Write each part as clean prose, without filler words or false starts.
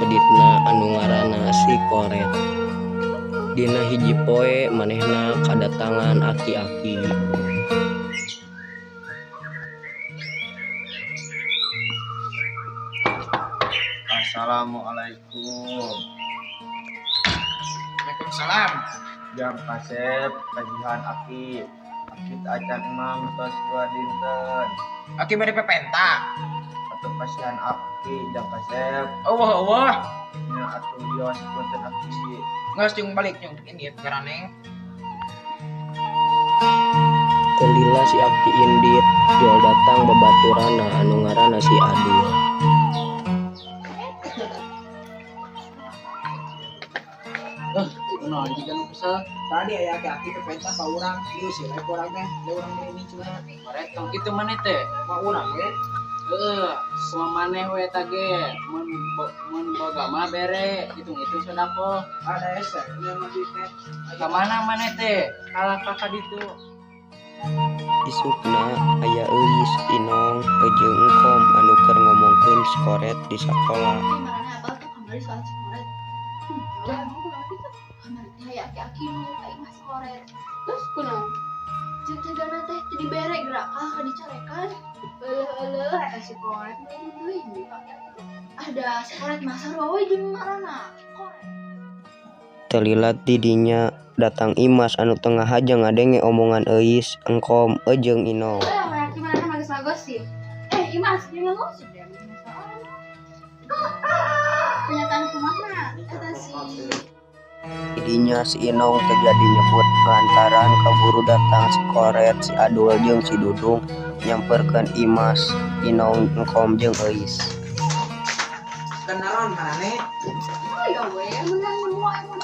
peditna anu ngaranna si Koret. Dina hiji poe manehna kadatangan aki-aki. Assalamualaikum. Waalaikumsalam. Jam kasep kajian aki acan emang tos 2 dinten. Aki bade pepenta. Atuh kasihan aki jam kasep Allah. nya atuh lios punten aki. Ngeus jeung balik jeung ini karaneng. Telila si Aki indit jual datang babaturana anu ngaranna si Adul. Nah, jika nu kesel Tadi aya aki-aki pepenta ka urang, ieu sih rek urang teh, da urang ini cuma mereka tong kitu maneh teh. ma urang we. Heuh, kumaha maneh we tage mun boga mah bere, hitung-hitung sodako. Ada ese nya mah teh. Ka mana maneh teh? Kalah ka ditu. Isukna aya Euis, Inong, jeung Engkom anu keur ngomongkeun si Koret di sakola. Marana abal tuh kembali soal Cikoret. Lah, mau kumaha kitu? Kamari teh aya aki-aki nu aing mah Cikoret. Terus kunaon? Jeung teh dana teh jadi bere gerak ka dicarekan. Eueuh eta Cikoret mah deui ada Cikoret mah sarua we jeung marana Koret. Telilat didinya datang Imas anu tengah aja ngadenge omongan Euis, Engkom, jeung Inong. Berarti marana mah geus ngagosip. Imas, jangan ngagosip deh. Kenyataan kumaha? Eta si Didinya si Inong teh jadi nyebut lantaran kaburu datang si Koret, si Adul jeung si Dudung nyamperkeun Imas, Inong, Engkom jeung Euis. Kenalan marane. oh ya we, menang semua emang.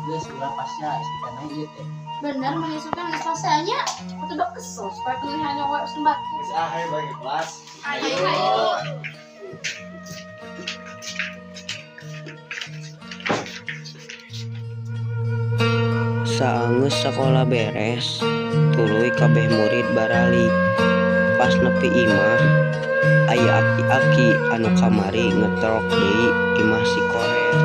Geus ulah pasya sikana ieu teh. Bener menyusukan ngesosanya. Itu dok kesel supaya pilihannya we sembat. Geus ae bagi kelas. Ayo. Saeunggeus sakola beres, tuluy kabeh murid baralik. Pas nepi imah, aya aki-aki anu kamari ngetrok deui imah si Koret.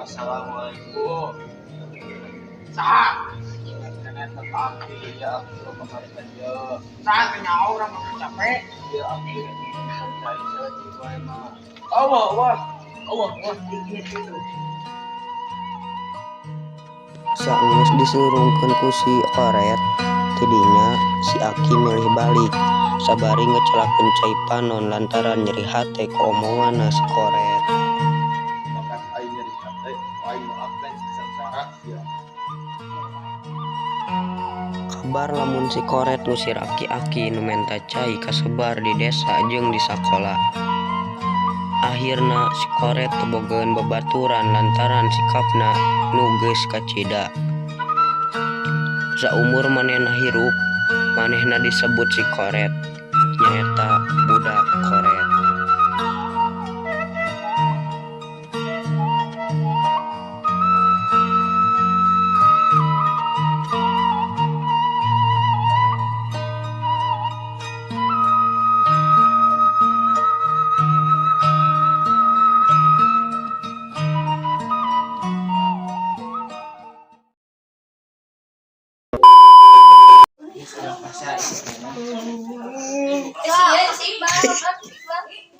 Assalamualaikum. Saha? Nenek aki ya aku kemarin aja. Saha teh nyaho urang mah capek. Ya aki santai saja wae mah. Allah. Dikit gitu. Saeunggeus disurungkeun ku si Koret, tidinya si Aki milih balik sabari ngecelakeun cai panon lantaran nyeri hate ku omonganna si Koret. Makan air nyeri hate, air maafkan sengsara ya. Kabar lamun si Koret ngusir aki-aki nu menta cai kasebar di desa jeung di sakola. Akhirna si Koret tebogeun babaturan lantaran sikapna nu geus kacida. Saumur manehna hirup, manehna disebut si Koret, nyaeta budak Koret. Geus ulah pasya sikana. Si Iqbal.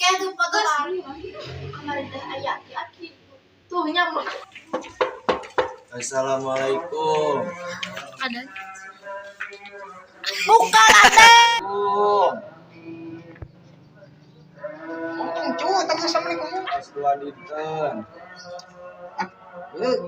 Kayak tuh foto lari. Kemarin teh aya aki-aki. Tuh nyamuk. Assalamualaikum. Ada. Buka lantai. Assalamualaikum. S2 dinten. Heuh.